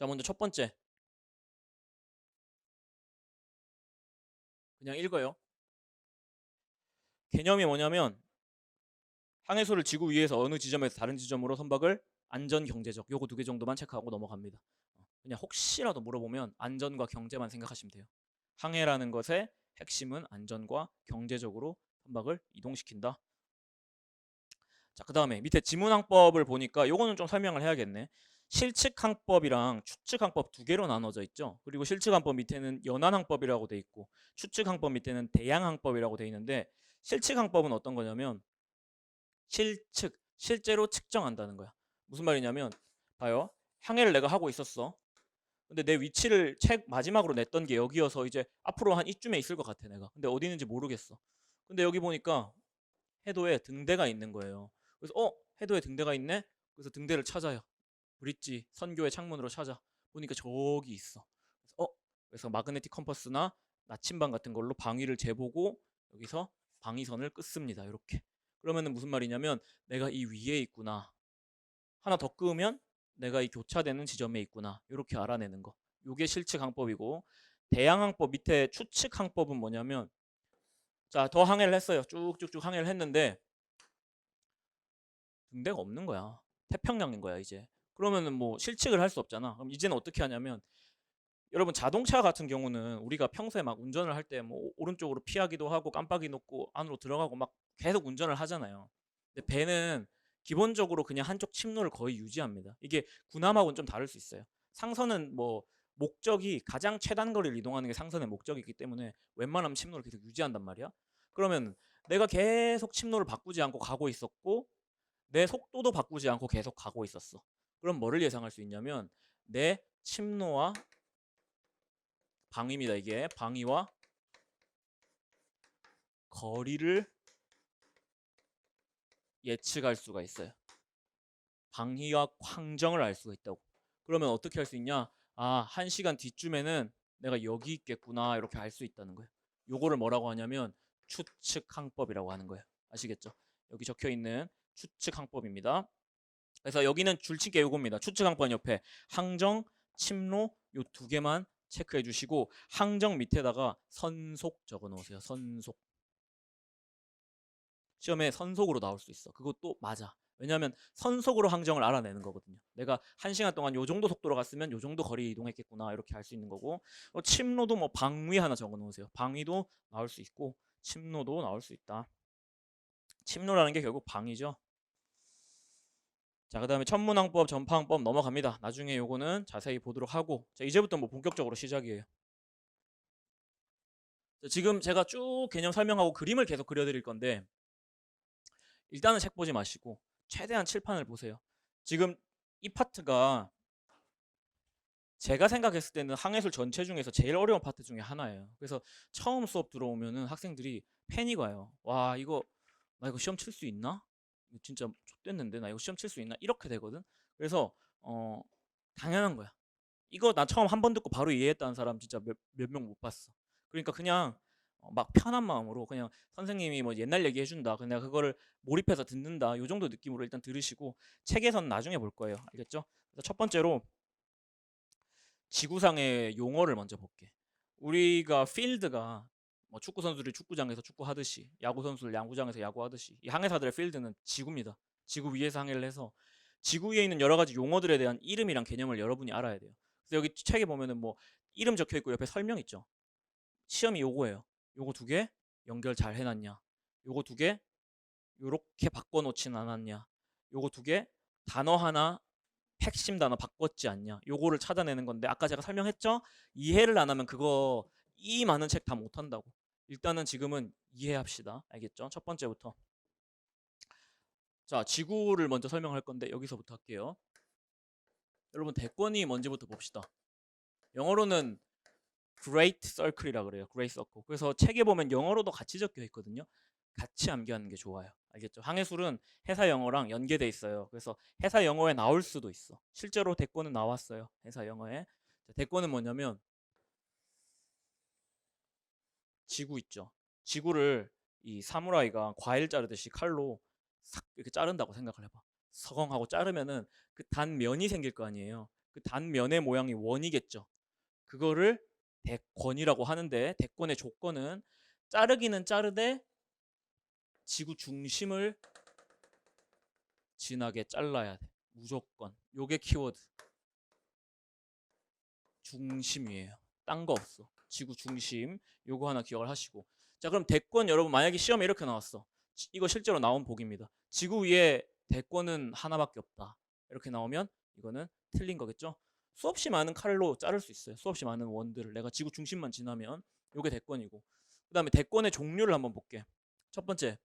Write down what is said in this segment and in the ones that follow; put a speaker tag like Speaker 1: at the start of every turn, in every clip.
Speaker 1: 자, 먼저 첫 번째. 그냥 읽어요. 개념이 뭐냐면 항해소를 지구 위에서 어느 지점에서 다른 지점으로 선박을 안전 경제적 요거 두 개 정도만 체크하고 넘어갑니다. 그냥 혹시라도 물어보면 안전과 경제만 생각하시면 돼요. 항해라는 것의 핵심은 안전과 경제적으로 선박을 이동시킨다. 자, 그 다음에 밑에 지문항법을 보니까 요거는 좀 설명을 해야겠네. 실측항법이랑 추측항법 두 개로 나눠져 있죠. 그리고 실측항법 밑에는 연안항법이라고 돼 있고 추측항법 밑에는 대양항법이라고 돼 있는데 실측항법은 어떤 거냐면 실측, 실제로 측정한다는 거야. 무슨 말이냐면 봐요. 항해를 내가 하고 있었어. 근데 내 위치를 책 마지막으로 냈던 게 여기여서 이제 앞으로 한 이쯤에 있을 것 같아 내가. 근데 어디 있는지 모르겠어. 근데 여기 보니까 해도에 등대가 있는 거예요. 그래서 해도에 등대가 있네. 그래서 등대를 찾아요. 브릿지 선교의 창문으로 찾아 보니까 저기 있어. 그래서 마그네틱 컴퍼스나 나침반 같은 걸로 방위를 재보고 여기서 방위선을 끄습니다. 이렇게. 그러면은 무슨 말이냐면 내가 이 위에 있구나. 하나 더 끄면 내가 이 교차되는 지점에 있구나. 이렇게 알아내는 거. 이게 실측항법이고 대양항법 밑에 추측항법은 뭐냐면 자, 더 항해를 했어요. 쭉쭉쭉 항해를 했는데 등대가 없는 거야. 태평양인 거야, 이제. 그러면은 뭐 실측을 할 수 없잖아. 그럼 이제는 어떻게 하냐면 여러분 자동차 같은 경우는 우리가 평소에 막 운전을 할 때 뭐 오른쪽으로 피하기도 하고 깜빡이 놓고 안으로 들어가고 막 계속 운전을 하잖아요. 근데 배는 기본적으로 그냥 한쪽 침로를 거의 유지합니다. 이게 군함하고는 좀 다를 수 있어요. 상선은 뭐 목적이 가장 최단 거리를 이동하는 게 상선의 목적이기 때문에 웬만하면 침로를 계속 유지한단 말이야. 그러면 내가 계속 침로를 바꾸지 않고 가고 있었고 내 속도도 바꾸지 않고 계속 가고 있었어. 그럼 뭐를 예상할 수 있냐면 내 침노와 방위입니다. 이게 방위와 거리를 예측할 수가 있어요. 방위와 항정을 알 수가 있다고. 그러면 어떻게 할 수 있냐? 아, 1시간 뒤쯤에는 내가 여기 있겠구나 이렇게 알 수 있다는 거예요. 요거를 뭐라고 하냐면 추측항법이라고 하는 거예요. 아시겠죠? 여기 적혀 있는 추측항법입니다. 그래서 여기는 줄치기 요겁니다. 추측항법 옆에 항정, 침로 요 두 개만 체크해 주시고 항정 밑에다가 선속 적어 놓으세요. 선속. 시험에 선속으로 나올 수 있어. 그것도 맞아. 왜냐하면 선속으로 항정을 알아내는 거거든요. 내가 1시간 동안 요 정도 속도로 갔으면 요 정도 거리 이동했겠구나 이렇게 알 수 있는 거고 침로도 뭐 방위 하나 적어 놓으세요. 방위도 나올 수 있고 침로도 나올 수 있다. 침로라는 게 결국 방위죠. 자, 그 다음에 천문항법, 전파항법 넘어갑니다. 나중에 요거는 자세히 보도록 하고 자, 이제부터 뭐 본격적으로 시작이에요. 자, 지금 제가 쭉 개념 설명하고 그림을 계속 그려드릴 건데 일단은 책 보지 마시고 최대한 칠판을 보세요. 지금 이 파트가 제가 생각했을 때는 항해술 전체 중에서 제일 어려운 파트 중에 하나예요. 그래서 처음 수업 들어오면은 학생들이 패닉 와요. 와, 나 이거 시험 칠 수 있나? 이거 진짜 X됐는데 나 이거 시험 칠 수 있나? 이렇게 되거든. 그래서 당연한 거야. 이거 나 처음 한 번 듣고 바로 이해했다는 사람 진짜 몇 명 못 봤어. 그러니까 그냥 막 편한 마음으로 그냥 선생님이 뭐 옛날 얘기 해준다. 그냥 내가 그거를 몰입해서 듣는다. 요 정도 느낌으로 일단 들으시고 책에서는 나중에 볼 거예요. 알겠죠? 그래서 첫 번째로 지구상의 용어를 먼저 볼게. 우리가 필드가 뭐 축구 선수들이 축구장에서 축구하듯이 야구 선수들 야구장에서 야구하듯이 이 항해사들의 필드는 지구입니다. 지구 위에서 항해를 해서 지구 위에 있는 여러 가지 용어들에 대한 이름이랑 개념을 여러분이 알아야 돼요. 그래서 여기 책에 보면은 뭐 이름 적혀 있고 옆에 설명 있죠. 시험이 요거예요. 요거 두 개 연결 잘 해놨냐? 요거 두 개 요렇게 바꿔놓진 않았냐? 요거 두 개 단어 하나 핵심 단어 바꿨지 않냐? 요거를 찾아내는 건데 아까 제가 설명했죠? 이해를 안 하면 그거 이 많은 책 다 못한다고. 일단은 지금은 이해합시다. 알겠죠? 첫 번째부터. 자, 지구를 먼저 설명할 건데 여기서부터 할게요. 여러분 대권이 뭔지부터 봅시다. 영어로는 Great Circle이라 그래요. Great Circle. 그래서 책에 보면 영어로도 같이 적혀 있거든요. 같이 암기하는 게 좋아요. 알겠죠? 항해술은 회사 영어랑 연계돼 있어요. 그래서 회사 영어에 나올 수도 있어. 실제로 대권은 나왔어요. 회사 영어에. 대권은 뭐냐면 지구 있죠. 지구를 이 사무라이가 과일 자르듯이 칼로 싹 이렇게 자른다고 생각을 해봐. 서걱하고 자르면은 그 단면이 생길 거 아니에요. 그 단면의 모양이 원이겠죠. 그거를 대권이라고 하는데 대권의 조건은 자르기는 자르되 지구 중심을 진하게 잘라야 돼. 무조건. 요게 키워드. 중심이에요. 딴 거 없어. 지구 중심. 요거 하나 기억을 하시고. 자, 그럼 대권 여러분 만약에 시험에 이렇게 나왔어. 이거 실제로 나온 복입니다. 지구 위에 대권은 하나밖에 없다. 이렇게 나오면 이거는 틀린 거겠죠? 수없이 많은 칼로 자를 수 있어요. 수없이 많은 원들을 내가 지구 중심만 지나면 요게 대권이고. 그다음에 대권의 종류를 한번 볼게. 첫 번째.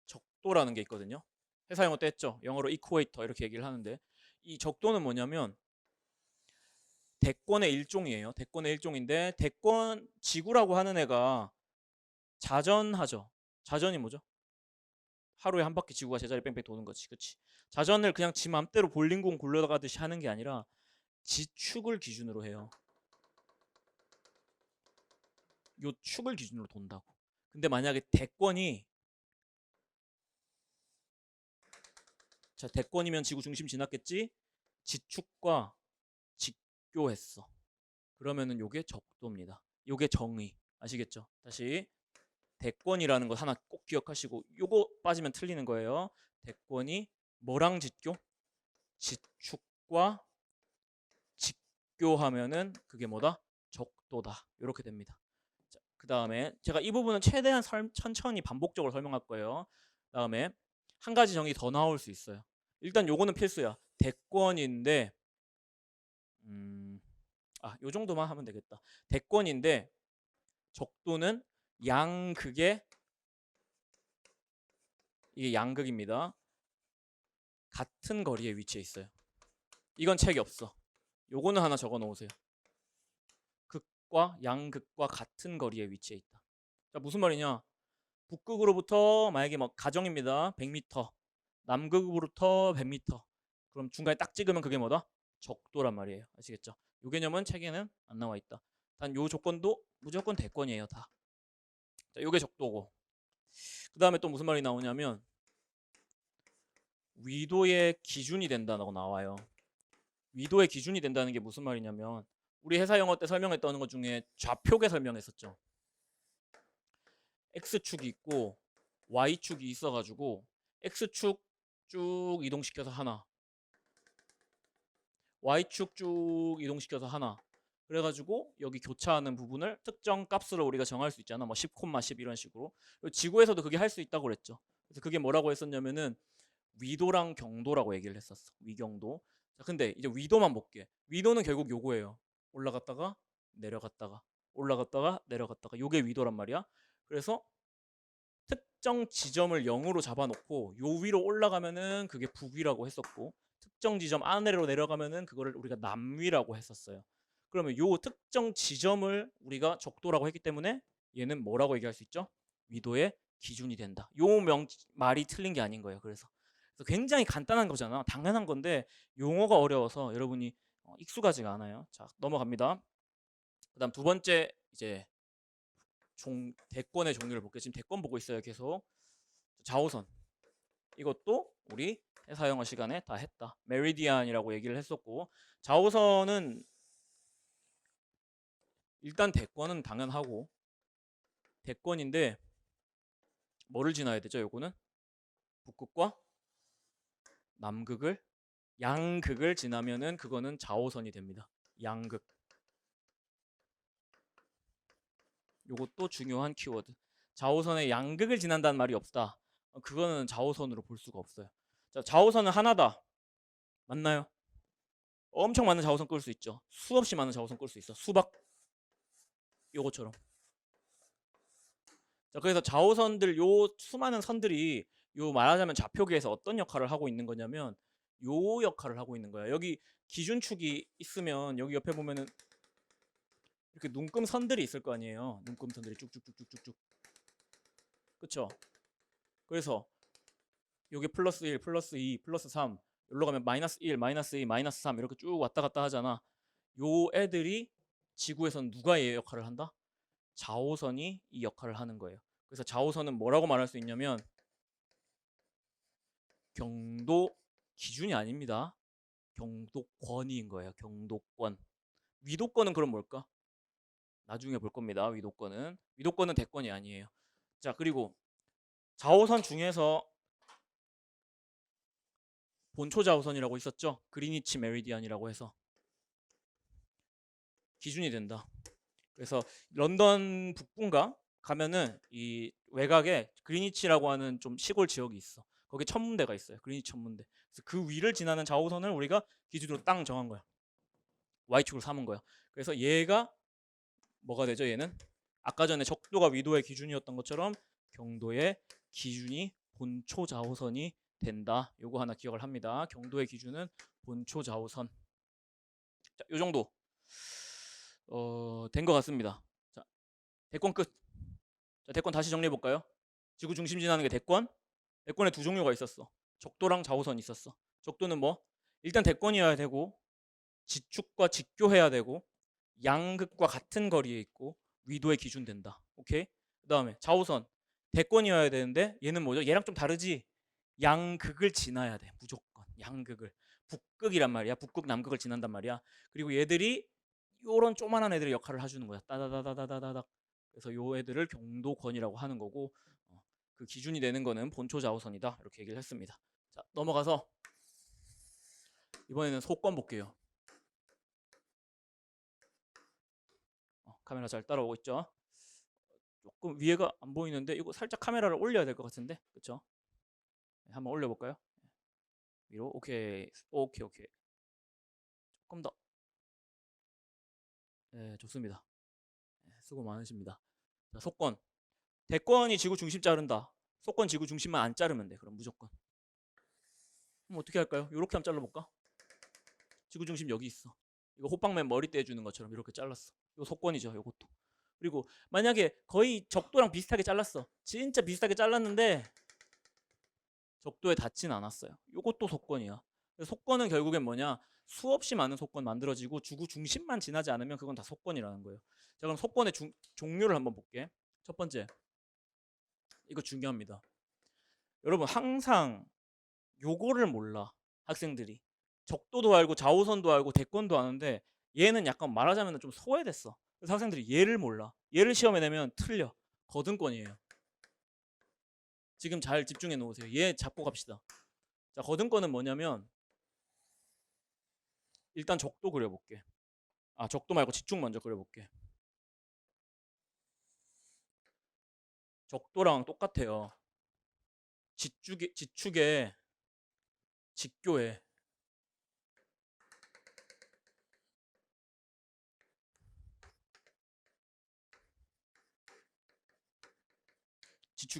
Speaker 1: 적도라는 게 있거든요. 회사 영어 때 했죠. 영어로 equator 이렇게 얘기를 하는데 이 적도는 뭐냐면 대권의 일종이에요. 대권의 일종인데 대권 지구라고 하는 애가 자전하죠. 자전이 뭐죠? 하루에 한 바퀴 지구가 제자리 뺑뺑 도는 거지. 그치? 자전을 그냥 지 맘대로 볼링공 굴러가듯이 하는 게 아니라 지축을 기준으로 해요. 요 축을 기준으로 돈다고. 근데 만약에 대권이 자 대권이면 지구 중심 지났겠지? 지축과 직교했어. 그러면은 요게 적도입니다. 요게 정의. 아시겠죠? 다시 대권이라는 거 하나 꼭 기억하시고 요거 빠지면 틀리는 거예요. 대권이 뭐랑 직교? 지축과 직교하면은 그게 뭐다? 적도다. 이렇게 됩니다. 그 다음에 제가 이 부분은 최대한 천천히 반복적으로 설명할 거예요. 다음에 한 가지 정의 더 나올 수 있어요. 일단 요거는 필수야. 대권인데 요 정도만 하면 되겠다. 대권인데 적도는 양극의 이게 양극입니다. 같은 거리에 위치해 있어요. 이건 책이 없어. 요거는 하나 적어 놓으세요. 극과 양극과 같은 거리에 위치해 있다. 자, 무슨 말이냐? 북극으로부터 만약에 뭐 가정입니다. 100m. 남극으로부터 100m. 그럼 중간에 딱 찍으면 그게 뭐다? 적도란 말이에요. 아시겠죠? 요 개념은 책에는 안 나와 있다. 단 요 조건도 무조건 대권이에요, 다. 자, 요게 적도고. 그다음에 또 무슨 말이 나오냐면 위도의 기준이 된다고 나와요. 위도의 기준이 된다는 게 무슨 말이냐면 우리 회사 영어 때 설명했던 것 중에 좌표계 설명했었죠. X축이 있고 Y축이 있어가지고 X축 쭉 이동시켜서 하나, Y축 쭉 이동시켜서 하나. 그래가지고 여기 교차하는 부분을 특정 값으로 우리가 정할 수 있잖아. 뭐 10,10 이런 식으로. 지구에서도 그게 할 수 있다고 그랬죠. 그래서 그게 뭐라고 했었냐면은 위도랑 경도라고 얘기를 했었어. 위경도. 자, 근데 이제 위도만 볼게. 위도는 결국 요거예요. 올라갔다가 내려갔다가 올라갔다가 내려갔다가 요게 위도란 말이야. 그래서 특정 지점을 0으로 잡아놓고 요 위로 올라가면은 그게 북위라고 했었고 특정 지점 아래로 내려가면은 그거를 우리가 남위라고 했었어요. 그러면 요 특정 지점을 우리가 적도라고 했기 때문에 얘는 뭐라고 얘기할 수 있죠? 위도의 기준이 된다. 요 말이 틀린 게 아닌 거예요. 그래서 굉장히 간단한 거잖아. 당연한 건데 용어가 어려워서 여러분이 익숙하지가 않아요. 자, 넘어갑니다. 그다음 두 번째 이제 대권의 종류를 볼게요. 지금 대권 보고 있어요. 계속. 좌우선. 이것도 우리 회사 영어 시간에 다 했다. 메리디안이라고 얘기를 했었고 좌우선은 일단 대권은 당연하고 대권인데 뭐를 지나야 되죠? 요거는 북극과 남극을 양극을 지나면은 그거는 좌우선이 됩니다. 양극. 요것도 중요한 키워드. 좌우선의 양극을 지난다는 말이 없다. 그거는 좌우선으로 볼 수가 없어요. 자, 좌우선은 하나다. 맞나요? 엄청 많은 좌우선 끌 수 있죠. 수없이 많은 좌우선 끌 수 있어. 수박 요거처럼. 자, 그래서 좌우선들 요 수많은 선들이 요 말하자면 좌표계에서 어떤 역할을 하고 있는 거냐면 요 역할을 하고 있는 거야. 여기 기준축이 있으면 여기 옆에 보면은 이렇게 눈금 선들이 있을 거 아니에요. 눈금 선들이 쭉쭉쭉쭉쭉쭉. 그쵸? 그래서 요게 플러스 1, 플러스 2, 플러스 3 여기로 가면 마이너스 1, 마이너스 2, 마이너스 3 이렇게 쭉 왔다 갔다 하잖아. 요 애들이 지구에선 누가 얘 역할을 한다? 좌우선이 이 역할을 하는 거예요. 그래서 좌우선은 뭐라고 말할 수 있냐면 경도 기준이 아닙니다. 경도권인 거예요. 경도권. 위도권은 그럼 뭘까? 나중에 볼 겁니다. 위도권은 대권이 아니에요. 자, 그리고 좌우선 중에서 본초 좌우선이라고 있었죠. 그리니치 메리디안이라고 해서 기준이 된다. 그래서 런던 북부인가 가면은 이 외곽에 그리니치라고 하는 좀 시골 지역이 있어. 거기 천문대가 있어요. 그리니치 천문대. 그래서 그 위를 지나는 좌우선을 우리가 기준으로 땅 정한 거야. Y축으로 삼은 거야. 그래서 얘가 뭐가 되죠? 얘는 아까 전에 적도가 위도의 기준이었던 것처럼 경도의 기준이 본초 좌우선이 된다. 요거 하나 기억을 합니다. 경도의 기준은 본초 좌우선. 자, 요 정도 된 것 같습니다. 자, 대권 끝. 자, 대권 다시 정리해 볼까요? 지구 중심 지나는 게 대권. 대권에 두 종류가 있었어. 적도랑 좌우선이 있었어. 적도는 뭐? 일단 대권이어야 되고 지축과 직교해야 되고 양극과 같은 거리에 있고 위도에 기준 된다. 오케이? 그다음에 좌우선 대권이어야 되는데 얘는 뭐죠? 얘랑 좀 다르지? 양극을 지나야 돼. 무조건 양극을. 북극이란 말이야. 북극 남극을 지난단 말이야. 그리고 얘들이 요런 조만한 애들의 역할을 해주는 거야. 따다다다다다닥. 그래서 요 애들을 경도권이라고 하는 거고 그 기준이 되는 거는 본초 좌우선이다. 이렇게 얘기를 했습니다. 자, 넘어가서 이번에는 속권 볼게요. 카메라 잘 따라오고 있죠? 조금 위에가 안 보이는데 이거 살짝 카메라를 올려야 될 것 같은데, 그렇죠? 한번 올려볼까요? 위로. 오케이, 오케이, 오케이. 조금 더. 네, 좋습니다. 네, 수고 많으십니다. 자, 속권. 대권이 지구 중심 자른다. 속권 지구 중심만 안 자르면 돼. 그럼 무조건. 그럼 어떻게 할까요? 이렇게 한번 잘라볼까? 지구 중심 여기 있어. 이거 호빵맨 머리 떼주는 것처럼 이렇게 잘랐어. 이거 속권이죠. 이것도. 그리고 만약에 거의 적도랑 비슷하게 잘랐어. 진짜 비슷하게 잘랐는데 적도에 닿진 않았어요. 이것도 속권이야. 속권은 결국엔 뭐냐? 수없이 많은 속권 만들어지고 지구 중심만 지나지 않으면 그건 다 속권이라는 거예요. 자, 그럼 속권의 종류를 한번 볼게. 첫 번째, 이거 중요합니다. 여러분 항상 요거를 몰라. 학생들이 적도도 알고 좌우선도 알고 대권도 아는데 얘는 약간 말하자면 좀 소외됐어. 그래서 학생들이 얘를 몰라. 얘를 시험에 내면 틀려. 거등권이에요. 지금 잘 집중해 놓으세요. 얘 잡고 갑시다. 자, 거등권은 뭐냐면 일단 적도 그려볼게. 적도 말고 지축 먼저 그려볼게. 적도랑 똑같아요. 지축에 직교에 지축의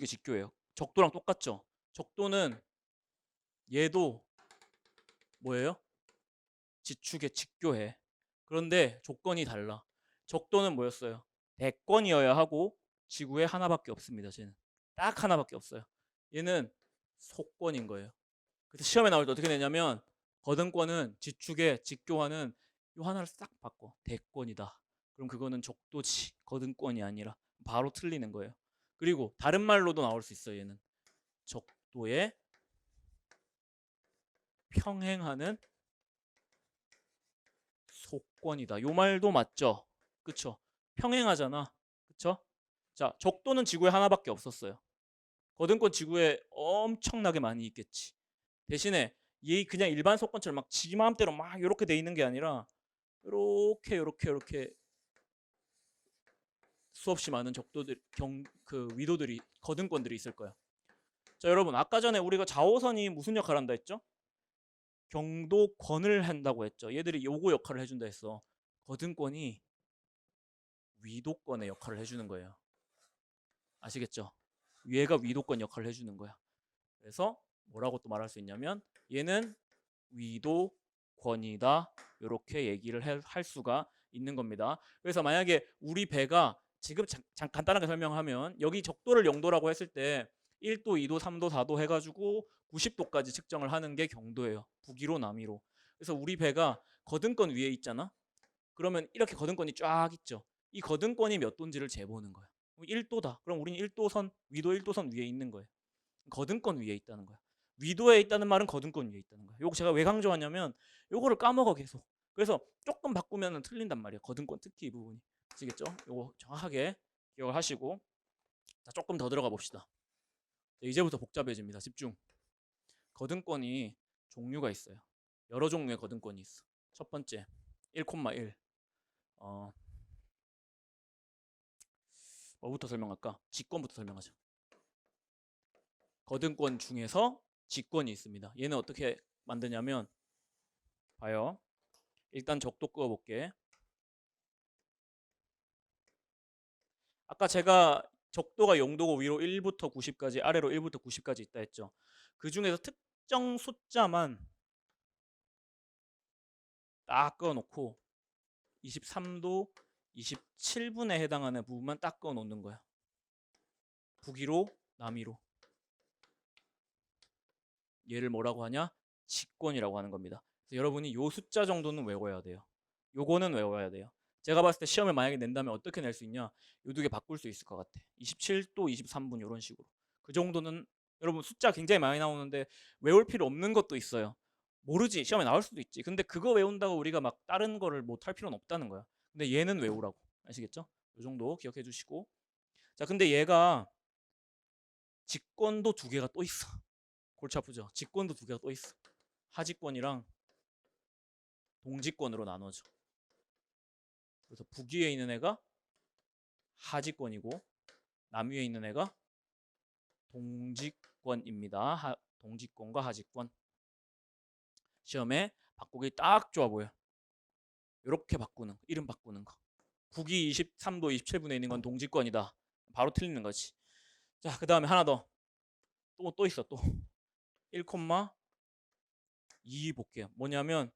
Speaker 1: 직교예요. 적도랑 똑같죠. 적도는 얘도 뭐예요? 지축의 직교해. 그런데 조건이 달라. 적도는 뭐였어요? 대권이어야 하고 지구에 하나밖에 없습니다. 쟤는 딱 하나밖에 없어요. 얘는 속권인 거예요. 그래서 시험에 나올 때 어떻게 내냐면 거등권은 지축의 직교하는 요 하나를 싹 바꿔. 대권이다. 그럼 그거는 적도지 거등권이 아니라 바로 틀리는 거예요. 그리고 다른 말로도 나올 수 있어요. 얘는 적도에 평행하는 속권이다. 요 말도 맞죠? 그쵸? 평행하잖아. 그쵸? 자, 적도는 지구에 하나밖에 없었어요. 거등권 지구에 엄청나게 많이 있겠지. 대신에 얘 그냥 일반 속권처럼 막 지 마음대로 막 이렇게 돼 있는 게 아니라 이렇게 수없이 많은 적도들 그 위도들이 거등권들이 있을 거야. 자, 여러분 아까 전에 우리가 좌우선이 무슨 역할을 한다 했죠? 경도권을 한다고 했죠. 얘들이 요거 역할을 해준다 했어. 거등권이 위도권의 역할을 해주는 거예요. 아시겠죠? 얘가 위도권 역할을 해주는 거야. 그래서 뭐라고 또 말할 수 있냐면 얘는 위도권이다. 이렇게 얘기를 할 수가 있는 겁니다. 그래서 만약에 우리 배가 지금 간단하게 설명하면 여기 적도를 0도라고 했을 때 1도, 2도, 3도, 4도 해가지고 90도까지 측정을 하는 게 경도예요. 북위로, 남위로. 그래서 우리 배가 거등권 위에 있잖아. 그러면 이렇게 거등권이 쫙 있죠. 이 거등권이 몇 도인지를 재보는 거야. 1도다. 그럼 우리는 1도선, 위도 1도선 위에 있는 거예요. 거등권 위에 있다는 거야. 위도에 있다는 말은 거둔권 위에 있다는 거야. 요거 제가 왜 강조하냐면 요거를 까먹어 계속. 그래서 조금 바꾸면 틀린단 말이에요. 거둔권 특히 이 부분이. 아시겠죠? 요거 정확하게 기억을 하시고 자, 조금 더 들어가 봅시다. 이제부터 복잡해집니다. 집중. 거둔권이 종류가 있어요. 여러 종류의 거둔권이 있어. 첫 번째 1,1 뭐부터 설명할까? 직권부터 설명하자. 거둔권 중에서 직권이 있습니다. 얘는 어떻게 만드냐면 봐요. 일단 적도 그어볼게. 아까 제가 적도가 0도고 위로 1부터 90까지 아래로 1부터 90까지 있다 했죠. 그 중에서 특정 숫자만 딱 그어놓고 23도 27분에 해당하는 부분만 딱 그어놓는 거야. 북위로 남위로. 얘를 뭐라고 하냐? 직권이라고 하는 겁니다. 그래서 여러분이 요 숫자 정도는 외워야 돼요. 요거는 외워야 돼요. 제가 봤을 때 시험을 만약에 낸다면 어떻게 낼 수 있냐? 요 두 개 바꿀 수 있을 것 같아. 27도 23분 이런 식으로. 그 정도는 여러분 숫자 굉장히 많이 나오는데 외울 필요 없는 것도 있어요. 모르지. 시험에 나올 수도 있지. 근데 그거 외운다고 우리가 막 다른 거를 못 할 필요는 없다는 거야. 근데 얘는 외우라고. 아시겠죠? 요 정도 기억해 주시고. 자, 근데 얘가 직권도 두 개가 또 있어. 골치 아프죠? 직권도 두 개가 또 있어. 하직권이랑 동직권으로 나눠져. 그래서 북위에 있는 애가 하직권이고 남위에 있는 애가 동직권입니다. 동직권과 하직권. 시험에 바꾸기 딱 좋아 보여. 이렇게 바꾸는 거, 이름 바꾸는 거. 북위 23도 27분에 있는 건 동직권이다. 바로 틀리는 거지. 자, 그 다음에 하나 더. 또 있어. 또 1,2 볼게요. 뭐냐면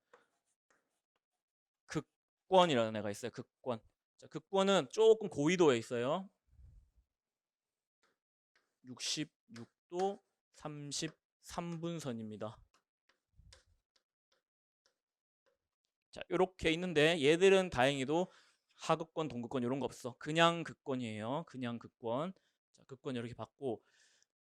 Speaker 1: 극권이라는 애가 있어요. 극권. 자, 극권은 조금 고위도에 있어요. 66도 33분선입니다. 자, 이렇게 있는데 얘들은 다행히도 하극권, 동극권 이런 거 없어. 그냥 극권이에요. 그냥 극권. 자, 극권 이렇게 받고.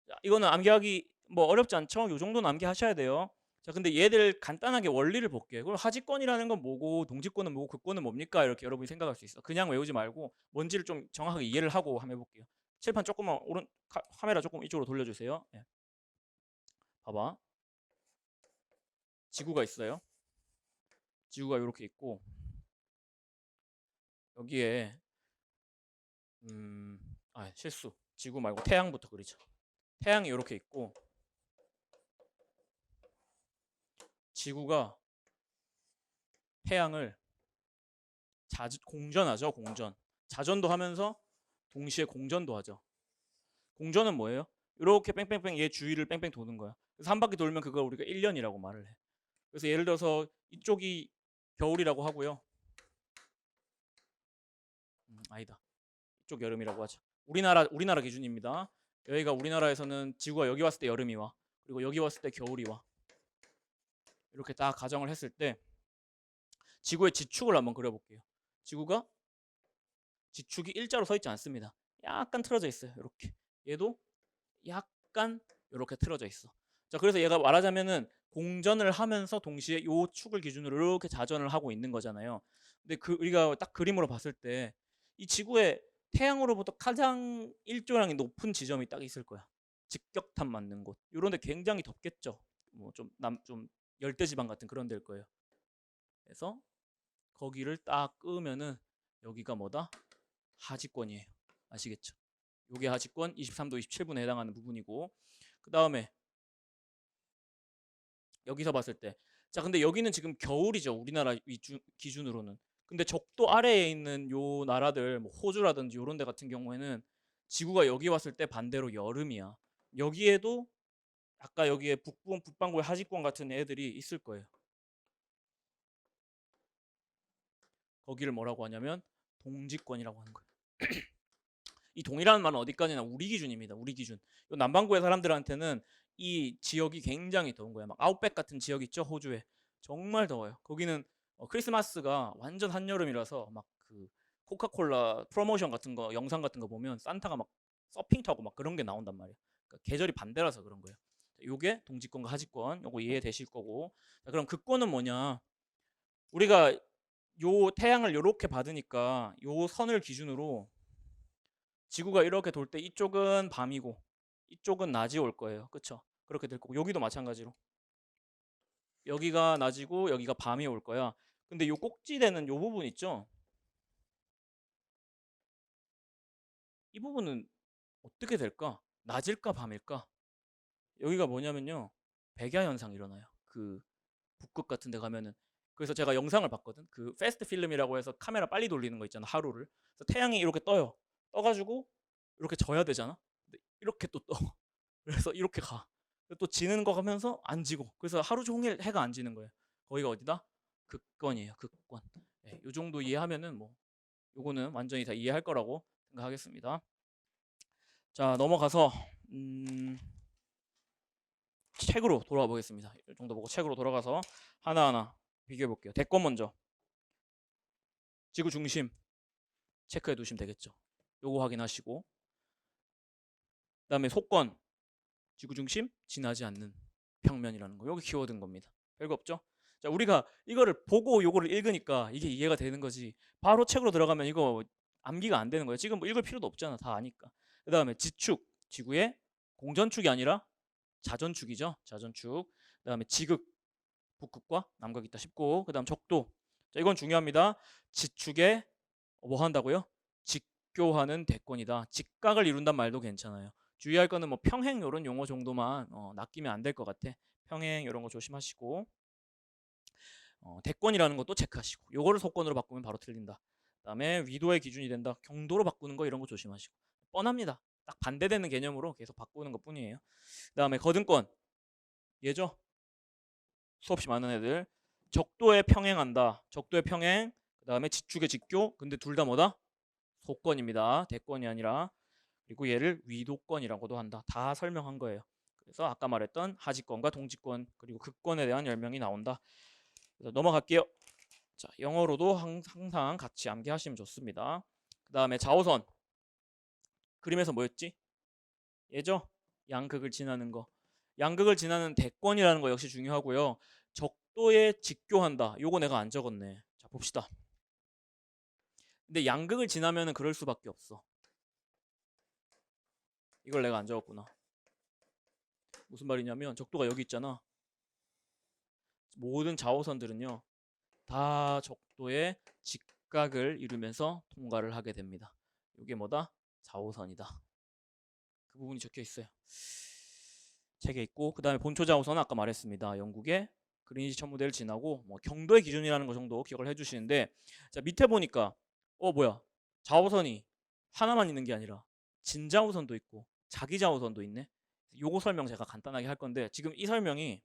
Speaker 1: 자, 이거는 암기하기 뭐 어렵지 않죠? 요 정도는 암기하셔야 돼요. 자, 근데 얘들 간단하게 원리를 볼게요. 그럼 하직권이라는 건 뭐고 동직권은 뭐고 극권은 뭡니까? 이렇게 여러분이 생각할 수 있어. 그냥 외우지 말고 뭔지를 좀 정확하게 이해를 하고 한번 해볼게요. 칠판 조금만 카메라 조금 이쪽으로 돌려주세요. 네. 봐봐. 지구가 있어요. 지구가 이렇게 있고 여기에 실수. 지구 말고 태양부터 그리죠. 태양이 이렇게 있고 지구가 태양을 공전하죠. 공전. 자전도 하면서 동시에 공전도 하죠. 공전은 뭐예요? 이렇게 뺑뺑뺑 얘 주위를 뺑뺑 도는 거야. 그래서 한 바퀴 돌면 그걸 우리가 1년이라고 말을 해. 그래서 예를 들어서 이쪽이 겨울이라고 하고요. 아니다. 이쪽 여름이라고 하죠. 우리나라 기준입니다. 여기가 우리나라에서는 지구가 여기 왔을 때 여름이 와. 그리고 여기 왔을 때 겨울이 와. 이렇게 딱 가정을 했을 때 지구의 지축을 한번 그려볼게요. 지구가 지축이 일자로 서 있지 않습니다. 약간 틀어져 있어요. 이렇게. 얘도 약간 이렇게 틀어져 있어. 자, 그래서 얘가 말하자면은 공전을 하면서 동시에 요 축을 기준으로 이렇게 자전을 하고 있는 거잖아요. 근데 우리가 딱 그림으로 봤을 때 이 지구의 태양으로부터 가장 일조량이 높은 지점이 딱 있을 거야. 직격탄 맞는 곳. 이런 데 굉장히 덥겠죠. 뭐 좀 열대지방 같은 그런 데일 거예요. 그래서 거기를 딱 끄면은 여기가 뭐다? 하직권이에요. 아시겠죠? 요게 하직권 23도 27분에 해당하는 부분이고 그 다음에 여기서 봤을 때 자, 근데 여기는 지금 겨울이죠. 우리나라 기준으로는. 근데 적도 아래에 있는 요 나라들 뭐 호주라든지 요런 데 같은 경우에는 지구가 여기 왔을 때 반대로 여름이야. 여기에도 아까 여기에 북반구의 하직권 같은 애들이 있을 거예요. 거기를 뭐라고 하냐면 동직권이라고 하는 거예요. 이 동이라는 말은 어디까지나 우리 기준입니다. 우리 기준. 요 남반구의 사람들한테는 이 지역이 굉장히 더운 거야. 막 아웃백 같은 지역 있죠, 호주에. 정말 더워요. 거기는 크리스마스가 완전 한여름이라서 막 그 코카콜라 프로모션 같은 거, 영상 같은 거 보면 산타가 막 서핑 타고 막 그런 게 나온단 말이야. 그러니까 계절이 반대라서 그런 거예요. 요게 동지권과 하지권. 요거 이해되실 거고. 자, 그럼 극권은 뭐냐? 우리가 요 태양을 요렇게 받으니까 요 선을 기준으로 지구가 이렇게 돌 때 이쪽은 밤이고 이쪽은 낮이 올 거예요. 그쵸? 그렇게 될 거고 여기도 마찬가지로 여기가 낮이고 여기가 밤이 올 거야. 근데 요 꼭지되는 요 부분 있죠? 이 부분은 어떻게 될까? 낮일까 밤일까? 여기가 뭐냐면요. 백야 현상 일어나요. 그 북극 같은 데 가면은. 그래서 제가 영상을 봤거든. 그 패스트 필름이라고 해서 카메라 빨리 돌리는 거 있잖아. 하루를. 그래서 태양이 이렇게 떠요. 떠가지고 이렇게 져야 되잖아. 근데 이렇게 또 떠. 그래서 이렇게 가. 또 지는 거 가면서 안 지고. 그래서 하루 종일 해가 안 지는 거예요. 거기가 어디다? 극권이에요. 극권. 네, 요 정도 이해하면은 뭐 요거는 완전히 다 이해할 거라고 생각하겠습니다. 자, 넘어가서 책으로 돌아와 보겠습니다. 이 정도 보고 책으로 돌아가서 하나하나 비교해 볼게요. 대권 먼저. 지구 중심 체크해 두시면 되겠죠. 요거 확인하시고. 그다음에 속권. 지구 중심 지나지 않는 평면이라는 거. 여기 키워드인 겁니다. 별거 없죠? 자, 우리가 이거를 보고 요거를 읽으니까 이게 이해가 되는 거지. 바로 책으로 들어가면 이거 암기가 안 되는 거예요. 지금 뭐 읽을 필요도 없잖아. 다 아니까. 그다음에 지축. 지구의 공전축이 아니라 자전축이죠. 자전축. 그다음에 지극. 북극과 남극이 있다 싶고, 그다음 적도. 자, 이건 중요합니다. 지축에 뭐 한다고요? 직교하는 대권이다. 직각을 이룬단 말도 괜찮아요. 주의할 거는 뭐 평행 이런 용어 정도만 낚이면 안 될 것 같아. 평행 이런 거 조심하시고, 대권이라는 것도 체크하시고, 요거를 속권으로 바꾸면 바로 틀린다. 그다음에 위도의 기준이 된다. 경도로 바꾸는 거 이런 거 조심하시고. 뻔합니다. 딱 반대되는 개념으로 계속 바꾸는 것 뿐이에요. 그다음에 거등권. 얘죠? 수없이 많은 애들. 적도에 평행한다. 적도에 평행. 그다음에 지축의 직교. 근데 둘 다 뭐다? 속권입니다. 대권이 아니라. 그리고 얘를 위도권이라고도 한다. 다 설명한 거예요. 그래서 아까 말했던 하지권과 동지권 그리고 극권에 대한 설명이 나온다. 그래서 넘어갈게요. 자, 영어로도 항상 같이 암기하시면 좋습니다. 그 다음에 자오선. 그림에서 뭐였지? 얘죠? 양극을 지나는 거. 양극을 지나는 대권이라는 거 역시 중요하고요. 적도에 직교한다. 요거 내가 안 적었네. 자, 봅시다. 근데 양극을 지나면은 그럴 수밖에 없어. 이걸 내가 안 적었구나. 무슨 말이냐면 적도가 여기 있잖아. 모든 자오선들은요. 다 적도에 직각을 이루면서 통과를 하게 됩니다. 이게 뭐다? 자오선이다. 그 부분이 적혀 있어요. 책에 있고, 그 다음에 본초 자오선은 아까 말했습니다. 영국의 그리니치 천무대를 지나고 뭐 경도의 기준이라는 거 정도 기억을 해주시는데, 자 밑에 보니까 뭐야? 자오선이 하나만 있는 게 아니라 진자오선도 있고 자기자오선도 있네. 요거 설명 제가 간단하게 할 건데 지금 이 설명이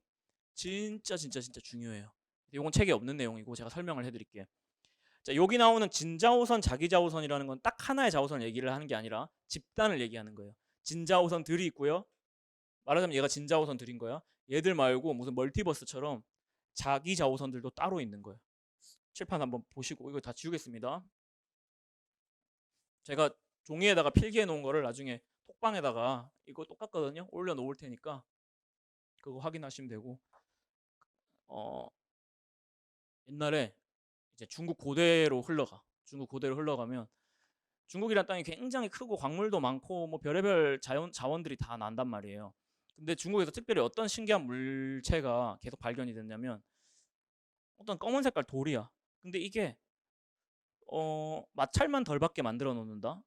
Speaker 1: 진짜 중요해요. 이건 책에 없는 내용이고 제가 설명을 해드릴게요. 자, 여기 나오는 진자오선, 자기자오선이라는 건 딱 하나의 자오선을 얘기를 하는 게 아니라 집단을 얘기하는 거예요. 진자오선들이 있고요. 말하자면 얘가 진자오선들인 거야. 얘들 말고 무슨 멀티버스처럼 자기자오선들도 따로 있는 거예요. 칠판 한번 보시고 이거 다 지우겠습니다. 제가 종이에다가 필기해 놓은 거를 나중에 톡방에다가 이거 똑같거든요. 올려 놓을 테니까 그거 확인하시면 되고, 옛날에 이제 중국 고대로 흘러가. 중국 고대로 흘러가면 중국이란 땅이 굉장히 크고 광물도 많고 뭐 별의별 자원들이 다 난단 말이에요. 근데 중국에서 특별히 어떤 신기한 물체가 계속 발견이 됐냐면 어떤 검은 색깔 돌이야. 근데 이게 마찰만 덜 받게 만들어 놓는다.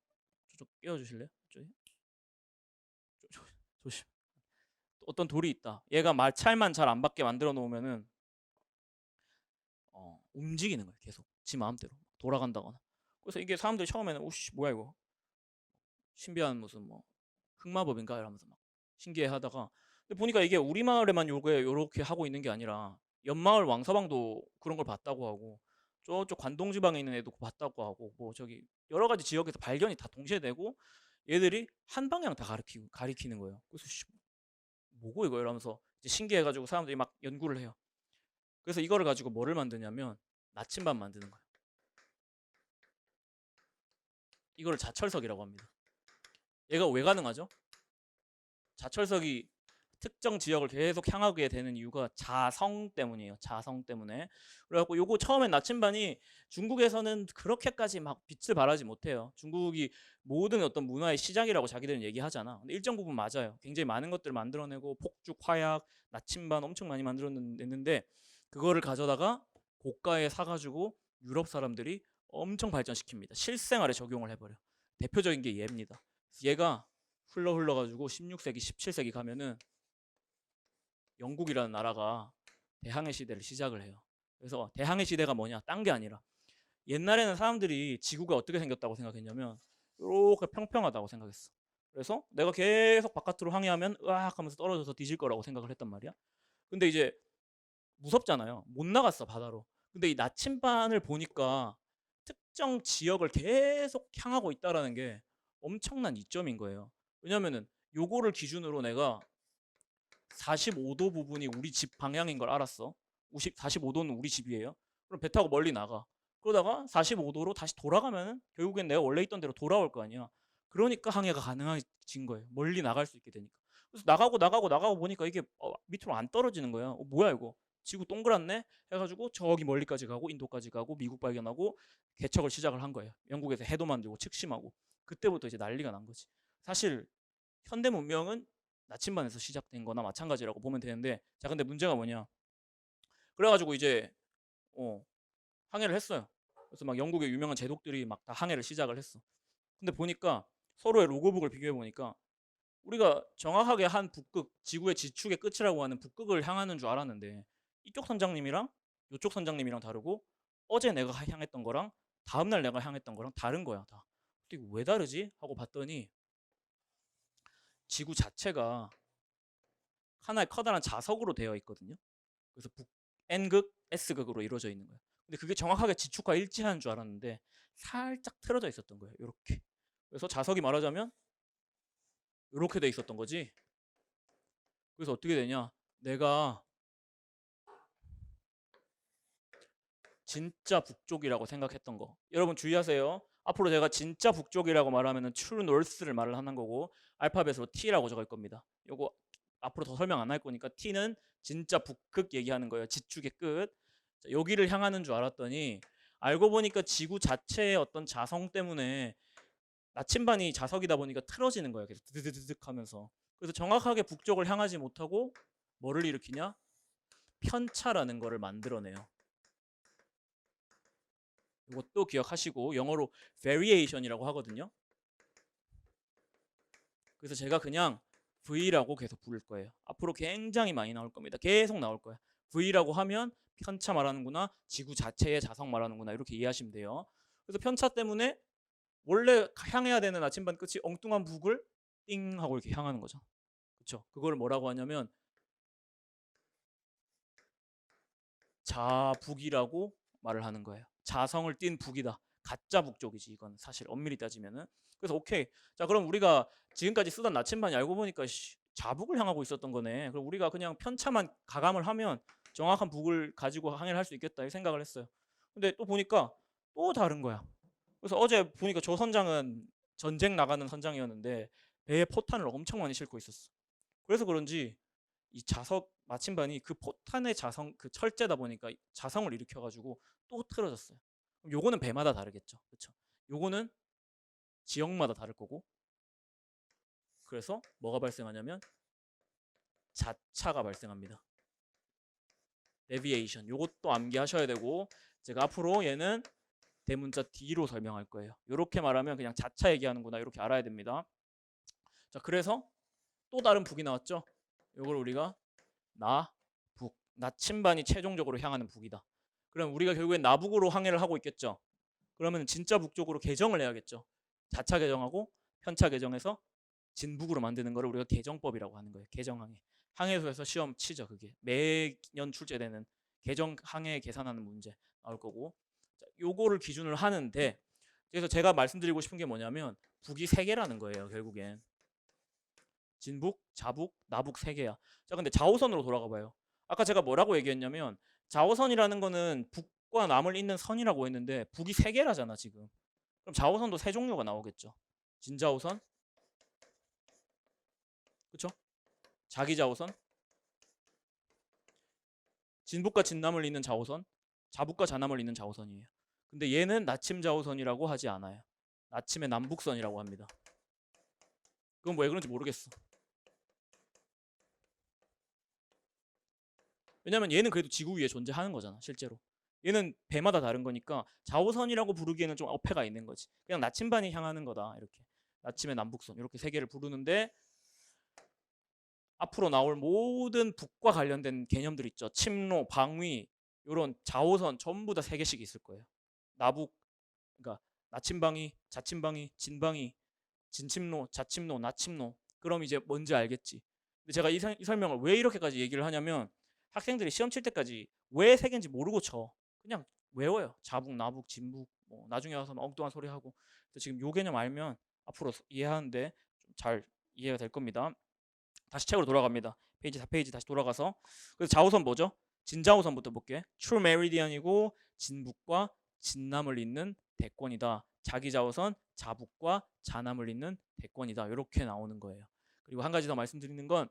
Speaker 1: 좀 끼워주실래요? 조심. 어떤 돌이 있다. 얘가 마찰만 잘 안 받게 만들어 놓으면은 움직이는 거예요. 계속 지 마음대로 돌아간다거나. 그래서 이게 사람들이 처음에는 오씨 뭐야 이거 신비한 무슨 뭐 흑마법인가 이러면서 막 신기해하다가 근데 보니까 이게 우리 마을에만 요렇게 하고 있는 게 아니라 옆마을 왕서방도 그런 걸 봤다고 하고 저쪽 관동 지방에 있는 애도 봤다고 하고 뭐 저기 여러 가지 지역에서 발견이 다 동시에 되고 얘들이 한 방향 다 가리키는 거예요. 그래서 뭐고 이거 이러면서 이제 신기해가지고 사람들이 막 연구를 해요. 그래서 이거를 가지고 뭐를 만드냐면 나침반 만드는 거예요. 이거를 자철석이라고 합니다. 얘가 왜 가능하죠? 자철석이 특정 지역을 계속 향하게 되는 이유가 자성 때문이에요. 자성 때문에. 그래갖고 요거 처음엔 나침반이 중국에서는 그렇게까지 막 빛을 발하지 못해요. 중국이 모든 어떤 문화의 시작이라고 자기들은 얘기하잖아. 근데 일정 부분 맞아요. 굉장히 많은 것들을 만들어내고 폭죽, 화약, 나침반 엄청 많이 만들어냈는데 그거를 가져다가 고가에 사가지고 유럽 사람들이 엄청 발전시킵니다. 실생활에 적용을 해버려. 대표적인 게 얘입니다. 얘가 흘러가지고 16세기, 17세기 가면은 영국이라는 나라가 대항해 시대를 시작을 해요. 그래서 대항해 시대가 뭐냐? 딴 게 아니라 옛날에는 사람들이 지구가 어떻게 생겼다고 생각했냐면 이렇게 평평하다고 생각했어. 그래서 내가 계속 바깥으로 항해하면 으악 하면서 떨어져서 뒤질 거라고 생각을 했단 말이야. 근데 이제 무섭잖아요. 못 나갔어 바다로. 근데 이 나침반을 보니까 특정 지역을 계속 향하고 있다라는 게 엄청난 이점인 거예요. 왜냐면은 요거를 기준으로 내가 45도 부분이 우리 집 방향인 걸 알았어. 45도는 우리 집이에요. 그럼 배 타고 멀리 나가. 그러다가 45도로 다시 돌아가면은 결국엔 내가 원래 있던 대로 돌아올 거 아니야. 그러니까 항해가 가능해진 거예요. 멀리 나갈 수 있게 되니까. 그래서 나가고 보니까 이게 밑으로 안 떨어지는 거야. 뭐야 이거? 지구 동그랗네? 해가지고 저기 멀리까지 가고 인도까지 가고 미국 발견하고 개척을 시작을 한 거예요. 영국에서 해도 만들고 측심하고 그때부터 이제 난리가 난 거지. 사실 현대 문명은 나침반에서 시작된 거나 마찬가지라고 보면 되는데 자 근데 문제가 뭐냐 그래가지고 이제 어, 항해를 했어요. 그래서 막 영국의 유명한 제독들이 막 다 항해를 시작을 했어. 근데 보니까 서로의 로그북을 비교해 보니까 우리가 정확하게 한 북극 지구의 지축의 끝이라고 하는 북극을 향하는 줄 알았는데 이쪽 선장님이랑 이쪽 선장님이랑 다르고 어제 내가 향했던 거랑 다음날 내가 향했던 거랑 다른 거야 다. 근데 이거 왜 다르지? 하고 봤더니 지구 자체가 하나의 커다란 자석으로 되어 있거든요. 그래서 N극, S극으로 이루어져 있는 거예요. 근데 그게 정확하게 지축과 일치하는 줄 알았는데 살짝 틀어져 있었던 거예요. 이렇게. 그래서 자석이 말하자면 이렇게 돼 있었던 거지. 그래서 어떻게 되냐? 내가 진짜 북쪽이라고 생각했던 거. 여러분 주의하세요. 앞으로 제가 진짜 북쪽이라고 말하면은 true north를 말을 하는 거고 알파벳으로 T라고 적을 겁니다. 요거 앞으로 더 설명 안 할 거니까 T는 진짜 북극 얘기하는 거예요. 지축의 끝. 자, 여기를 향하는 줄 알았더니 알고 보니까 지구 자체의 어떤 자성 때문에 나침반이 자석이다 보니까 틀어지는 거예요. 계속 드드드득 하면서. 그래서 정확하게 북쪽을 향하지 못하고 뭐를 일으키냐? 편차라는 거를 만들어내요. 이것도 기억하시고 영어로 variation이라고 하거든요. 그래서 제가 그냥 V라고 계속 부를 거예요. 앞으로 굉장히 많이 나올 겁니다. 계속 나올 거야. V라고 하면 편차 말하는구나, 지구 자체의 자성 말하는구나 이렇게 이해하시면 돼요. 그래서 편차 때문에 원래 향해야 되는 나침반 끝이 엉뚱한 북을 띵 하고 이렇게 향하는 거죠. 그렇죠? 그걸 뭐라고 하냐면 자북이라고 말을 하는 거예요. 자성을 띤 북이다. 가짜 북쪽이지 이건 사실 엄밀히 따지면은. 그래서 오케이. 자 그럼 우리가 지금까지 쓰던 나침반이 알고 보니까 자북을 향하고 있었던 거네. 그럼 우리가 그냥 편차만 가감을 하면 정확한 북을 가지고 항해를 할 수 있겠다 이 생각을 했어요. 근데 또 보니까 또 다른 거야. 그래서 어제 보니까 저 선장은 전쟁 나가는 선장이었는데 배에 포탄을 엄청 많이 싣고 있었어. 그래서 그런지 이 자석 마침반이 그 포탄의 자성 그 철제다 보니까 자성을 일으켜가지고 또 틀어졌어요. 그럼 요거는 배마다 다르겠죠, 그렇죠? 요거는 지역마다 다를 거고 그래서 뭐가 발생하냐면 자차가 발생합니다. 데비에이션 요것도 암기하셔야 되고 제가 앞으로 얘는 대문자 D로 설명할 거예요. 이렇게 말하면 그냥 자차 얘기하는구나 이렇게 알아야 됩니다. 자 그래서 또 다른 북이 나왔죠. 이걸 우리가 나북 나침반이 최종적으로 향하는 북이다. 그럼 우리가 결국엔 나북으로 항해를 하고 있겠죠. 그러면 진짜 북쪽으로 개정을 해야겠죠. 자차 개정하고 편차 개정해서 진북으로 만드는 거를 우리가 개정법이라고 하는 거예요. 개정항해. 항해소에서 시험 치죠. 그게 매년 출제되는 개정 항해 계산하는 문제 나올 거고. 자, 요거를 기준으로 하는데 그래서 제가 말씀드리고 싶은 게 뭐냐면 북이 세 개라는 거예요. 결국엔 진북, 자북, 나북 세 개야. 자 근데 좌우선으로 돌아가 봐요. 아까 제가 뭐라고 얘기했냐면 좌우선이라는 거는 북과 남을 잇는 선이라고 했는데 북이 세 개라잖아 지금. 그럼 좌우선도 세 종류가 나오겠죠. 진좌우선, 그렇죠? 자기 자우선, 진북과 진남을 잇는 자우선, 자북과 자남을 잇는 자우선이에요. 근데 얘는 나침 자우선이라고 하지 않아요. 나침의 남북선이라고 합니다. 그건 왜 그런지 모르겠어. 왜냐면 얘는 그래도 지구 위에 존재하는 거잖아, 실제로. 얘는 배마다 다른 거니까 자우선이라고 부르기에는 좀 어폐가 있는 거지. 그냥 나침반이 향하는 거다, 이렇게. 나침의 남북선 이렇게 세 개를 부르는데, 앞으로 나올 모든 북과 관련된 개념들 있죠. 침로, 방위, 이런 자오선 전부 다 3개씩 있을 거예요. 나북, 그러니까 나침방위, 자침방위, 진방위, 진침로, 자침로, 나침로. 그럼 이제 뭔지 알겠지. 근데 제가 이 설명을 왜 이렇게까지 얘기를 하냐면, 학생들이 시험 칠 때까지 왜 3개인지 모르고 쳐. 그냥 외워요. 자북, 나북, 진북. 뭐 나중에 와서 막 엉뚱한 소리 하고. 그래서 지금 요 개념 알면 앞으로 이해하는데 좀 잘 이해가 될 겁니다. 다시 책으로 돌아갑니다. 페이지 4페이지 다시 돌아가서, 그래서 자우선 뭐죠? 진자우선부터 볼게. True Meridian이고 진북과 진남을 잇는 대권이다. 자기 자우선 자북과 자남을 잇는 대권이다. 이렇게 나오는 거예요. 그리고 한 가지 더 말씀드리는 건,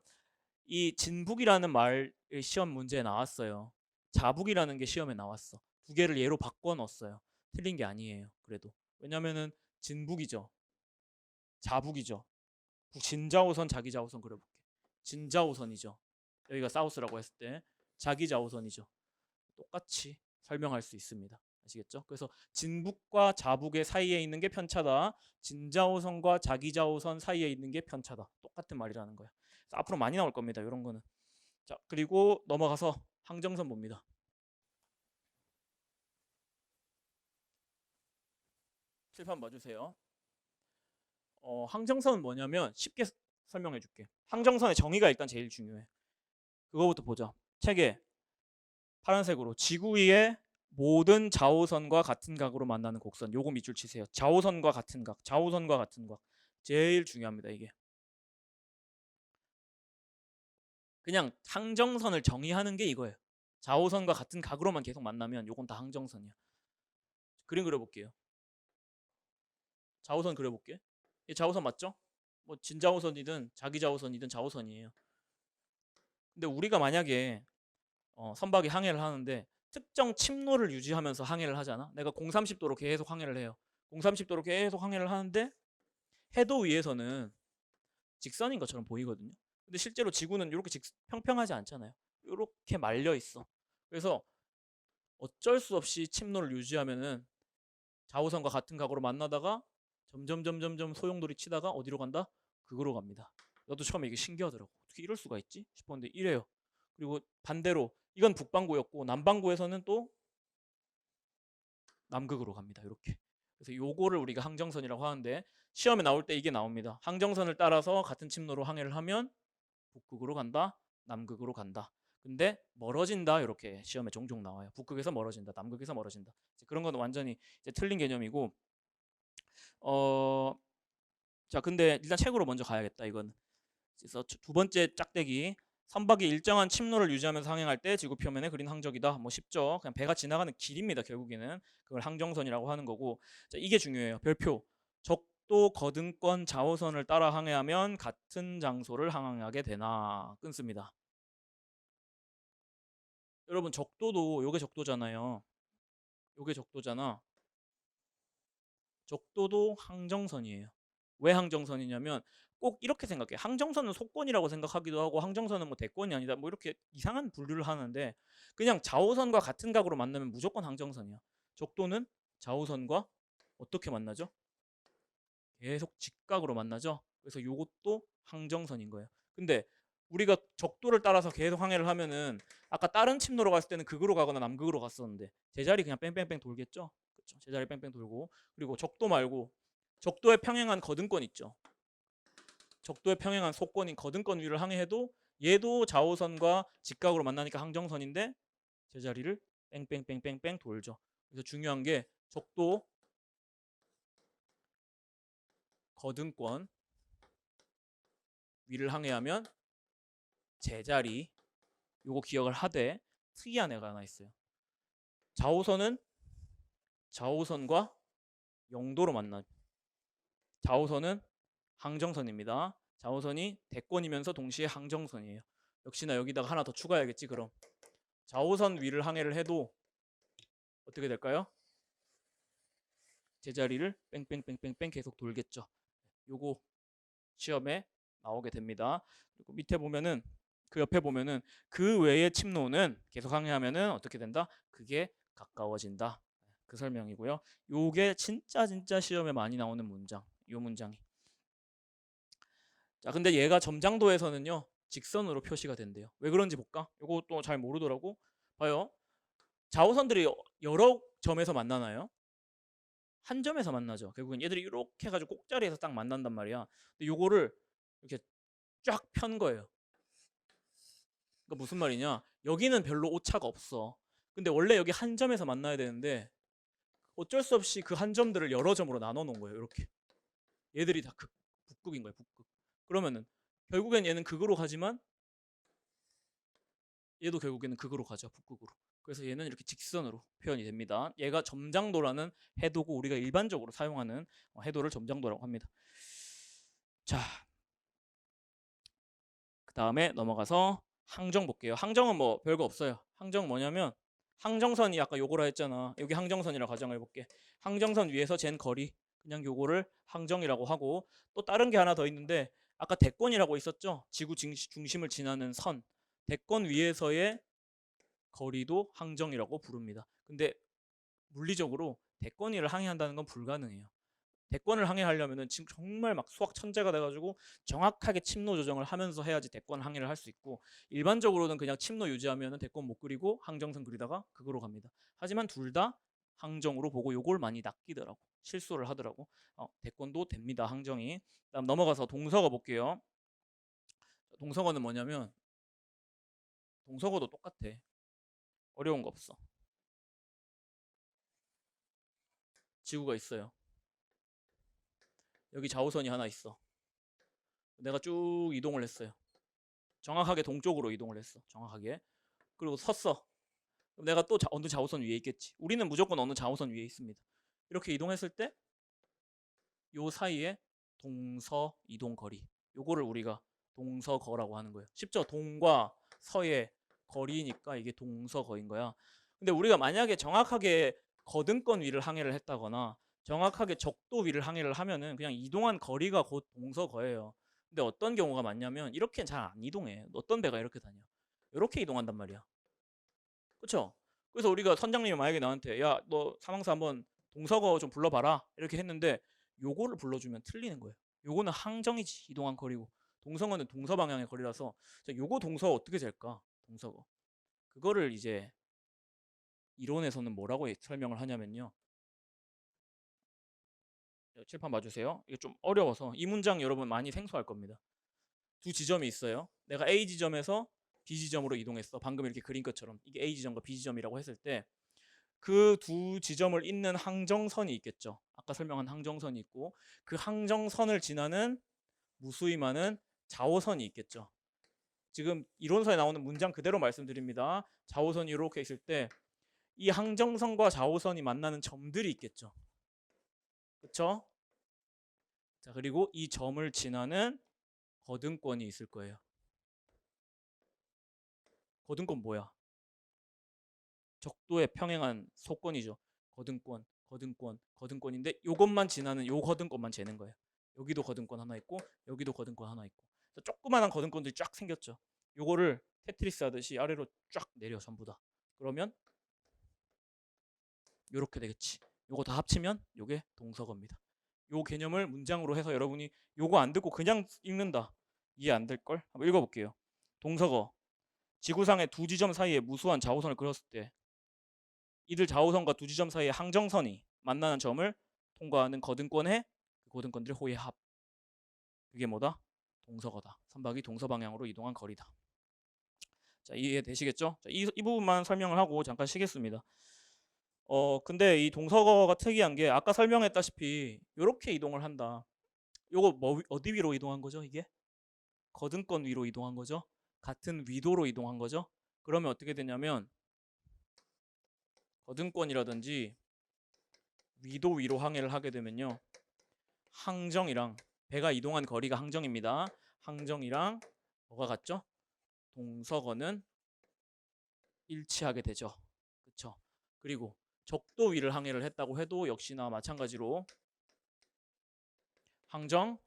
Speaker 1: 이 진북이라는 말 시험 문제에 나왔어요. 자북이라는 게 시험에 나왔어. 2개를 예로 바꿔 넣었어요. 틀린 게 아니에요. 그래도 왜냐면은 진북이죠, 자북이죠. 진자우선 자기자우선 그려볼게. 진자우선이죠. 여기가 사우스라고 했을 때 자기자우선이죠. 똑같이 설명할 수 있습니다. 아시겠죠? 그래서 진북과 자북의 사이에 있는 게 편차다. 진자우선과 자기자우선 사이에 있는 게 편차다. 똑같은 말이라는 거야. 앞으로 많이 나올 겁니다, 이런 거는. 자, 그리고 넘어가서 항정선 봅니다. 칠판 봐주세요. 항정선은 뭐냐면 쉽게 설명해 줄게. 항정선의 정의가 일단 제일 중요해. 그거부터 보자. 책에 파란색으로 지구 위의 모든 좌우선과 같은 각으로 만나는 곡선. 요거 밑줄 치세요. 좌우선과 같은 각, 좌우선과 같은 각. 제일 중요합니다, 이게. 그냥 항정선을 정의하는 게 이거예요. 좌우선과 같은 각으로만 계속 만나면 요건 다 항정선이야. 그림 그려볼게요. 좌우선 그려볼게. 이 좌우선 맞죠? 뭐 진좌우선이든 자기좌우선이든 좌우선이에요. 근데 우리가 만약에 선박이 항해를 하는데 특정 침로를 유지하면서 항해를 하잖아. 내가 030도로 계속 항해를 해요. 030도로 계속 항해를 하는데 해도 위에서는 직선인 것처럼 보이거든요. 근데 실제로 지구는 이렇게 평평하지 않잖아요. 이렇게 말려 있어. 그래서 어쩔 수 없이 침로를 유지하면은 좌우선과 같은 각으로 만나다가 점점 소용돌이 치다가 어디로 간다? 극으로 갑니다. 나도 처음에 이게 신기하더라고. 어떻게 이럴 수가 있지 싶었는데 이래요. 그리고 반대로 이건 북반구였고 남반구에서는 또 남극으로 갑니다. 이렇게. 그래서 요거를 우리가 항정선이라고 하는데, 시험에 나올 때 이게 나옵니다. 항정선을 따라서 같은 침로로 항해를 하면 북극으로 간다, 남극으로 간다. 근데 멀어진다, 이렇게 시험에 종종 나와요. 북극에서 멀어진다, 남극에서 멀어진다. 그런 건 완전히 이제 틀린 개념이고, 자, 근데 일단 책으로 먼저 가야겠다, 이건. 그래서 두 번째 짝대기. 선박이 일정한 침로를 유지하면서 항행할 때 지구 표면에 그린 항적이다. 뭐 쉽죠. 그냥 배가 지나가는 길입니다, 결국에는. 그걸 항정선이라고 하는 거고. 자, 이게 중요해요. 별표. 적도 거등권 좌우선을 따라 항해하면 같은 장소를 항해하게 되나. 끊습니다. 여러분, 적도도 요게 적도잖아요. 요게 적도잖아. 적도도 항정선이에요. 왜 항정선이냐면 꼭 이렇게 생각해. 항정선은 속권이라고 생각하기도 하고 항정선은 뭐 대권이 아니다, 뭐 이렇게 이상한 분류를 하는데, 그냥 좌우선과 같은 각으로 만나면 무조건 항정선이야. 적도는 좌우선과 어떻게 만나죠? 계속 직각으로 만나죠. 그래서 요것도 항정선인 거예요. 근데 우리가 적도를 따라서 계속 항해를 하면은 아까 다른 침로로 갔을 때는 극으로 가거나 남극으로 갔었는데 제자리 그냥 뺑뺑뺑 돌겠죠. 그렇죠. 제자리 뺑뺑 돌고. 그리고 적도 말고 적도에 평행한 거등권 있죠. 적도에 평행한 속권인 거등권 위를 항해해도 얘도 좌우선과 직각으로 만나니까 항정선인데 제자리를 뺑뺑뺑뺑뺑 돌죠. 그래서 중요한 게 적도 거등권 위를 항해하면 제자리, 요거 기억을 하되 특이한 애가 하나 있어요. 좌우선은 좌우선과 영도로 만나. 좌우선은 항정선입니다. 좌우선이 대권이면서 동시에 항정선이에요. 역시나 여기다가 하나 더 추가해야겠지. 그럼 좌우선 위를 항해를 해도 어떻게 될까요? 제자리를 뺑뺑뺑뺑뺑 계속 돌겠죠. 요거 시험에 나오게 됩니다. 그리고 밑에 보면은 그 옆에 보면은 그 외의 침노는 계속 항해하면은 어떻게 된다? 그게 가까워진다. 그 설명이고요. 요게 진짜 시험에 많이 나오는 문장. 요 문장이. 자, 근데 얘가 점장도에서는요. 직선으로 표시가 된대요. 왜 그런지 볼까? 요거 또 잘 모르더라고. 봐요. 좌우선들이 여러 점에서 만나나요? 한 점에서 만나죠. 결국은 얘들이 이렇게 해가지고 꼭자리에서 딱 만난단 말이야. 근데 요거를 이렇게 쫙 편 거예요. 그러니까 무슨 말이냐? 여기는 별로 오차가 없어. 근데 원래 여기 한 점에서 만나야 되는데 어쩔 수 없이 그 한 점들을 여러 점으로 나눠 놓은 거예요. 이렇게. 얘들이 다 북극인 거예요. 북극. 그러면은 결국엔 얘는 극으로 가지만 얘도 결국에는 극으로 가죠. 북극으로. 그래서 얘는 이렇게 직선으로 표현이 됩니다. 얘가 점장도라는 해도고 우리가 일반적으로 사용하는 해도를 점장도라고 합니다. 자, 그 다음에 넘어가서 항정 볼게요. 항정은 뭐 별거 없어요. 항정 뭐냐면 항정선이 아까 요거라 했잖아. 여기 항정선이라 가정해 볼게. 항정선 위에서 잰 거리 그냥 요거를 항정이라고 하고 또 다른 게 하나 더 있는데 아까 대권이라고 있었죠. 지구 중심을 지나는 선. 대권 위에서의 거리도 항정이라고 부릅니다. 근데 물리적으로 대권 위를 항해한다는 건 불가능해요. 대권을 항해하려면은 지금 정말 막 수학 천재가 돼가지고 정확하게 침노 조정을 하면서 해야지 대권 항해를 할 수 있고 일반적으로는 그냥 침노 유지하면은 대권 못 그리고 항정선 그리다가 극으로 갑니다. 하지만 둘 다 항정으로 보고 요걸 많이 낚이더라고. 실수를 하더라고. 대권도 됩니다. 항정이. 그다음 넘어가서 동서거 볼게요. 동서거는 뭐냐면 동서거도 똑같아. 어려운 거 없어. 지구가 있어요. 여기 좌우선이 하나 있어. 내가 쭉 이동을 했어요. 정확하게 동쪽으로 이동을 했어. 정확하게. 그리고 섰어. 내가 또 어느 좌우선 위에 있겠지. 우리는 무조건 어느 좌우선 위에 있습니다. 이렇게 이동했을 때 요 사이에 동서 이동 거리. 요거를 우리가 동서거라고 하는 거예요. 쉽죠? 동과 서의 거리니까 이게 동서거인 거야. 근데 우리가 만약에 정확하게 거등권 위를 항해를 했다거나 정확하게 적도 위를 항해를 하면은 그냥 이동한 거리가 곧 동서거예요. 근데 어떤 경우가 많냐면 이렇게 잘 안 이동해. 어떤 배가 이렇게 다녀. 이렇게 이동한단 말이야. 그렇죠? 그래서 우리가 선장님이 만약에 나한테 야, 너 사망사 한번 동서거 좀 불러봐라 이렇게 했는데 요거를 불러주면 틀리는 거예요. 요거는 항정이지 이동한 거리고 동서거는 동서 방향의 거리라서 자, 요거 동서 어떻게 잴까? 동서거 그거를 이제 이론에서는 뭐라고 설명을 하냐면요. 칠판 봐주세요. 이게 좀 어려워서 이 문장 여러분 많이 생소할 겁니다. 두 지점이 있어요. 내가 A 지점에서 B 지점으로 이동했어. 방금 이렇게 그린 것처럼 이게 A 지점과 B 지점이라고 했을 때 그 두 지점을 잇는 항정선이 있겠죠. 아까 설명한 항정선이 있고 그 항정선을 지나는 무수히 많은 좌우선이 있겠죠. 지금 이론서에 나오는 문장 그대로 말씀드립니다. 좌우선이 이렇게 있을 때 이 항정선과 좌우선이 만나는 점들이 있겠죠. 그렇죠? 자, 그리고 이 점을 지나는 거등권이 있을 거예요. 거등권 뭐야? 적도에 평행한 소권이죠. 거등권인데 요것만 지나는 요 거등권만 재는 거예요. 여기도 거등권 하나 있고 여기도 거등권 하나 있고 조그만한 거등권들이 쫙 생겼죠. 요거를 테트리스 하듯이 아래로 쫙 내려 전부 다. 그러면 요렇게 되겠지. 요거 다 합치면 요게 동서거입니다. 요 개념을 문장으로 해서 여러분이 요거 안 듣고 그냥 읽는다. 이해 안 될 걸? 한번 읽어볼게요. 동서거. 지구상의 두 지점 사이에 무수한 좌우선을 그렸을 때 이들 좌우선과 두 지점 사이의 항정선이 만나는 점을 통과하는 거등권의 그 거등권들의 호의 합. 그게 뭐다? 동서거다. 선박이 동서 방향으로 이동한 거리다. 자, 이해되시겠죠? 자, 이 부분만 설명을 하고 잠깐 쉬겠습니다. 근데 이 동서거가 특이한 게 아까 설명했다시피 이렇게 이동을 한다. 요거 뭐 어디 위로 이동한 거죠? 이게 거등권 위로 이동한 거죠? 같은 위도로 이동한 거죠? 그러면 어떻게 되냐면 거등권이라든지 위도 위로 항해를 하게 되면요. 항정이랑 배가 이동한 거리가 항정입니다. 항정이랑 뭐가 같죠? 동서거는 일치하게 되죠. 그쵸? 그리고 적도 위를 항해를 했다고 해도 역시나 마찬가지로 항정,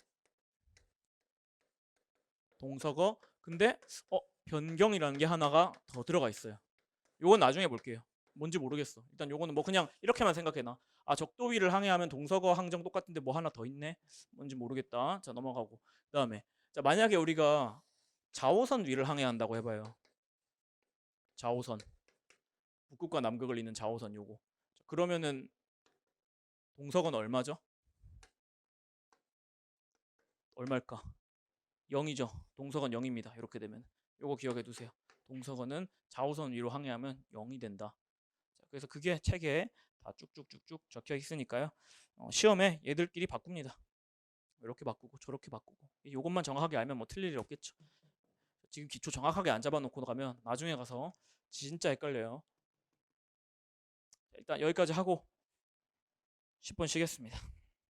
Speaker 1: 동서거. 근데 변경이라는 게 하나가 더 들어가 있어요. 요건 나중에 볼게요. 뭔지 모르겠어. 일단 요거는 뭐 그냥 이렇게만 생각해놔. 아, 적도 위를 항해하면 동서거 항정 똑같은데 뭐 하나 더 있네. 뭔지 모르겠다. 자, 넘어가고. 그다음에 자, 만약에 우리가 자오선 위를 항해한다고 해봐요. 자오선. 북극과 남극을 잇는 자오선 요거. 자, 그러면은 동서거는 얼마죠? 얼마일까? 0이죠. 동서건 0입니다. 이렇게 되면 요거 기억해 두세요. 동서건은 자오선 위로 항해하면 0이 된다. 자, 그래서 그게 책에 다 쭉쭉쭉쭉 적혀 있으니까요. 시험에 얘들끼리 바꿉니다. 이렇게 바꾸고 저렇게 바꾸고 이것만 정확하게 알면 뭐 틀릴 일 없겠죠. 지금 기초 정확하게 안 잡아놓고 가면 나중에 가서 진짜 헷갈려요. 자, 일단 여기까지 하고 10분 쉬겠습니다.